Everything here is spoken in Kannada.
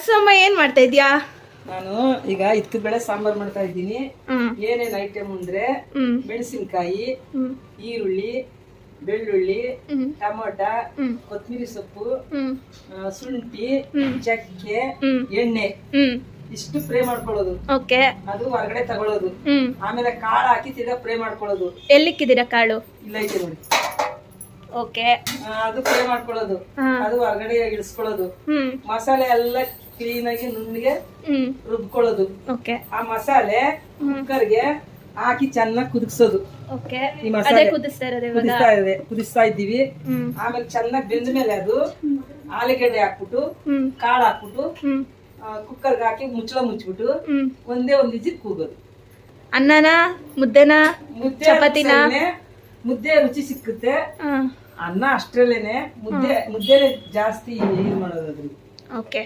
ಸಮ್ಮ ಏನ್ ಮಾಡ್ತಾ ಇದ್ಯಾ? ನಾನು ಈಗ ಇದ್ಕ ಬೇಳೆ ಸಾಂಬಾರ್ ಮಾಡ್ತಾ ಇದ್ದೀನಿ. ಏನೇನ್ ಐಟಮ್ ಅಂದ್ರೆ ಮೆಣಸಿನಕಾಯಿ, ಈರುಳ್ಳಿ, ಬೆಳ್ಳುಳ್ಳಿ, ಟೊಮೊಟ, ಕೊತ್ತಂಬರಿ ಸೊಪ್ಪು, ಶುಂಠಿ, ಚಕ್ಕೆ, ಎಣ್ಣೆ ಇಷ್ಟು ಫ್ರೈ ಮಾಡ್ಕೊಳ್ಳೋದು. ಓಕೆ. ಅದು ಹೊರಗಡೆ ತಗೊಳ್ಳೋದು. ಆಮೇಲೆ ಕಾಳು ಹಾಕಿ ತಿರ್ಗಾ ಫ್ರೈ ಮಾಡ್ಕೊಳ್ಳೋದು. ಎಲ್ಲಿಕ್ಕಿದ್ದೀರಾ ಕಾಳು? ಇಲ್ಲ ಐತೆ ನೋಡಿ. ಓಕೆ. ಅದು ಫ್ರೈ ಮಾಡ್ಕೊಳ್ಳೋದು. ಅದು ಹೊರಗಡೆ ಇಳಿಸ್ಕೊಳ್ಳೋದು. ಮಸಾಲೆ ಎಲ್ಲ ಕ್ಲೀನ್ ಆಗಿ ನುಣ್ಣಗೆ ರುಬ್ಕೊಳ್ಳೋದು. ಓಕೆ. ಆ ಮಸಾಲೆ ಕುಕ್ಕರ್ಗೆ ಹಾಕಿ ಚೆನ್ನಾಗಿ ಕುದಿಸೋದು. ಓಕೆ. ಈ ಮಸಾಲೆ ಕುದಿಸ್ತಾ ಇದ್ದೀವಿ. ಆಮೇಲೆ ಚೆನ್ನಾಗಿ ಬೆಂದ ಮೇಲೆ ಅದು ಆಲೂಗಡ್ಡೆ ಹಾಕ್ಬಿಟ್ಟು ಕಾಳು ಹಾಕ್ಬಿಟ್ಟು ಕುಕ್ಕರ್ಗೆ ಹಾಕಿ ಮುಚ್ಚಿಬಿಟ್ಟು ಒಂದೇ ಒಂದ್ ವಿಜಿಲ್ ಕೂಗೋದು. ಅನ್ನನ ಮುದ್ದೆನ ಚಪಾತಿನ? ಮುದ್ದೆ ರುಚಿ ಸಿಕ್ಕುತ್ತೆ. ಅನ್ನ ಅಷ್ಟ್ರಲ್ಲೇನೆ ಮುದ್ದೆನೆ ಜಾಸ್ತಿ ಯೂಸ್ ಮಾಡೋದು. ಓಕೆ.